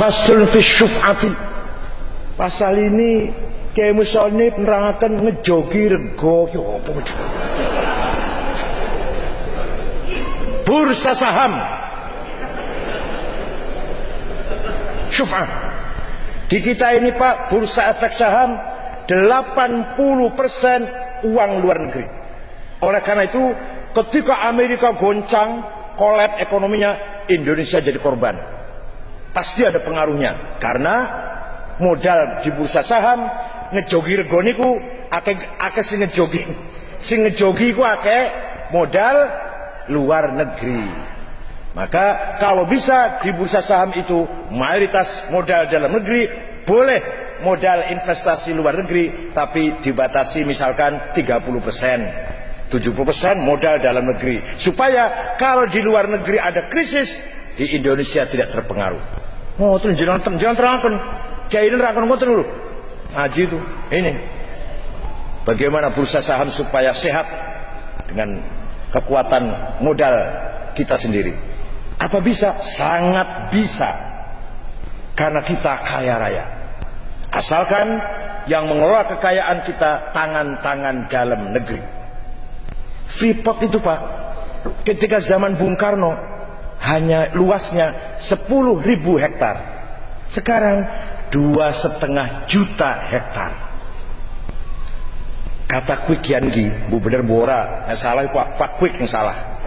Faslun fi syuf'ati. Pasal ini Kiai Musonib nerangkan ngejogi rego. Ya apa ngejogi? Bursa saham syuf'ah. Di kita ini Pak, bursa efek saham 80% uang luar negeri. Oleh karena itu ketika Amerika goncang, kolab ekonominya, Indonesia jadi korban. Pasti ada pengaruhnya. Karena modal di bursa saham ngejogi rego niku akeh sing ngejogi. Sing ngejogi ku akeh modal luar negeri. Maka kalau bisa di bursa saham itu mayoritas modal dalam negeri, boleh modal investasi luar negeri, tapi dibatasi misalkan 30%, 70% modal dalam negeri, supaya kalau di luar negeri ada krisis, di Indonesia tidak terpengaruh. Oh, terus jangan terangkan, kiai ini terangkan ngoten dulu. Ngaji itu, ini bagaimana bursa saham supaya sehat dengan kekuatan modal kita sendiri. Apa bisa? Sangat bisa. Karena kita kaya raya. Asalkan yang mengelola kekayaan kita tangan-tangan dalam negeri. Freeport itu Pak, ketika zaman Bung Karno hanya luasnya 10.000 hektar. Sekarang 2,5 juta hektar. Kata Kwik Yangi, Bu Bener Bora, yang salah Pak Kwik yang salah,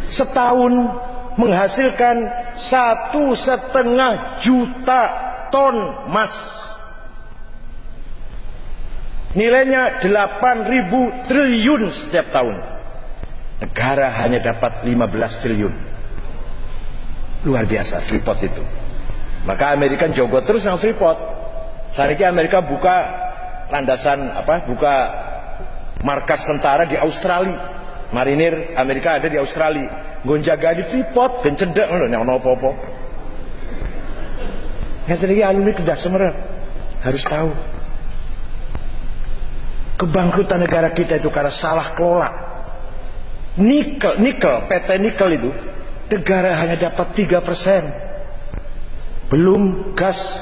setahun menghasilkan 1,5 juta ton emas. Nilainya 8.000 triliun setiap tahun. Negara hanya dapat 15 triliun. Luar biasa Freeport itu. Maka Amerika jogot terus nang Freeport. Saat ini Amerika buka landasan buka markas tentara di Australia. Marinir Amerika ada di Australia. Gonjaga di Freeport ben cendek lho nek ana apa-apa. Ngeten iki alumni Kedah Semeru harus tahu. Kebangkrutan negara kita itu karena salah kelola. Nikel, PT nikel itu negara hanya dapat 3%. Belum gas,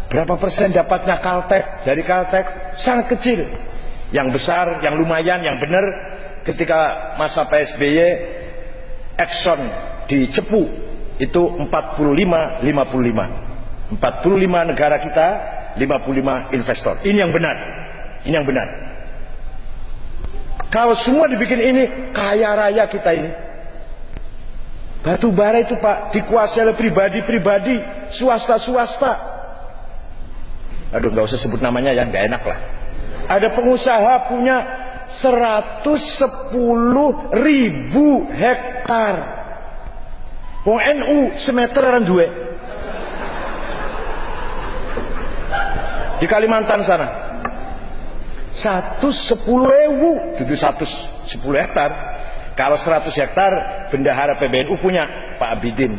berapa persen dapatnya Caltech, dari Caltech sangat kecil. Yang besar, yang lumayan, yang benar ketika masa PSBY, Exxon di Cepu itu 45-55. 45 negara kita, 55 investor. Ini yang benar. Ini yang benar. Kalau semua dibikin ini, kaya raya kita ini. Batu bara itu Pak dikuasai oleh pribadi-pribadi, swasta-swasta. Aduh, nggak usah sebut namanya ya, nggak enak lah. Ada pengusaha punya 110.000 hektar. Wong NU semeteran duwe. Di Kalimantan sana 110.000 itu 110 hektar. Kalau 100 hektar bendahara PBNU punya Pak Abidin.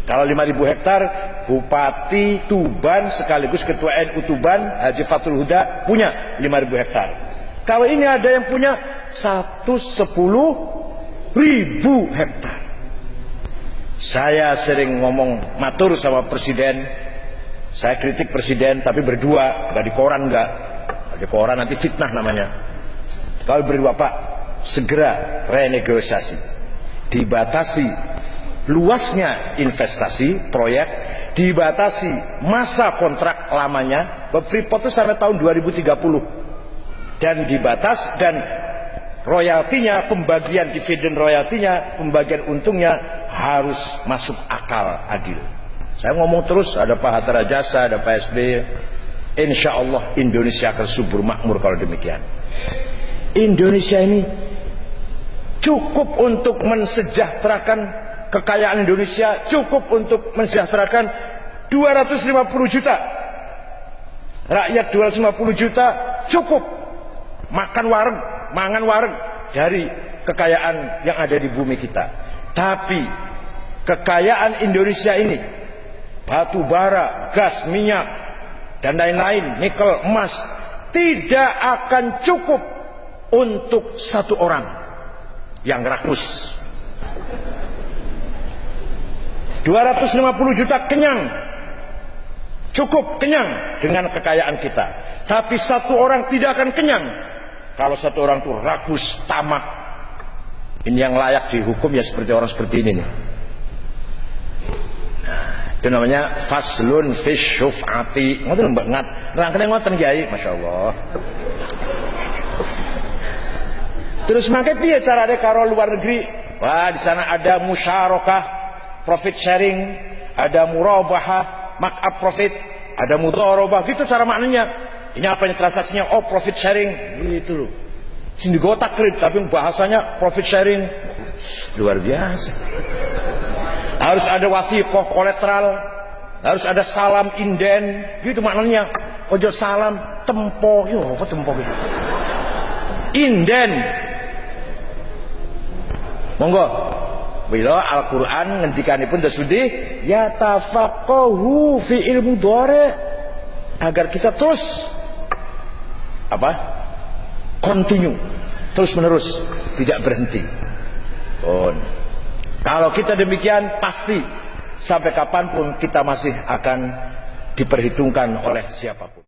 Kalau 5.000 hektar Bupati Tuban sekaligus Ketua NU Tuban Haji Fatul Huda punya 5.000 hektar. Kalau ini ada yang punya 110.000 hektar. Saya sering ngomong matur sama presiden. Saya kritik presiden tapi berdua, nggak di koran nggak. Di koran nanti fitnah namanya. Kalau berdua Pak, segera renegosiasi, dibatasi luasnya investasi proyek, dibatasi masa kontrak lamanya. Freeport itu sampai tahun 2030 dan dibatas, dan royaltinya, pembagian dividen royaltinya, pembagian untungnya harus masuk akal adil. Saya ngomong terus, ada Pak Hatta Rajasa, ada Pak SBY. Insya Allah Indonesia akan subur makmur kalau demikian. Indonesia ini cukup untuk mensejahterakan kekayaan Indonesia, cukup untuk mensejahterakan 250 juta rakyat. 250 juta cukup makan wareng, mangan wareng dari kekayaan yang ada di bumi kita. Tapi kekayaan Indonesia ini, batu bara, gas, minyak, dan lain-lain, nikel, emas, tidak akan cukup untuk satu orang yang rakus. 250 250 juta kenyang, cukup kenyang dengan kekayaan kita. Tapi satu orang tidak akan kenyang kalau satu orang itu rakus, tamak. Ini yang layak dihukum ya seperti orang seperti ini nih. Nah, itu namanya faslun fish syuf'ati. Ngoten mbak ngat, nangkene ngoten Kiai, masyaallah. Terus mangke piye carane karo luar negeri? Wah, di sana ada musyarakah, profit sharing, ada murabahah, markup profit, ada mudharabah, gitu cara maknanya. Ini apa ini transaksinya? Oh, profit sharing, gitu loh. Sini gue taklid, tapi bahasanya profit sharing, luar biasa. Harus ada wasiqah kolateral, harus ada salam inden, gitu maknanya. Ojo salam tempo, yo apa tempo gitu? Inden. Monggo. Bila Al-Quran ngendikanipun tasudih yatafaqahu fi ilmu dhari, agar kita terus apa? Continue, terus menerus, tidak berhenti. Kalau kita demikian, pasti sampai kapanpun kita masih akan diperhitungkan oleh siapapun.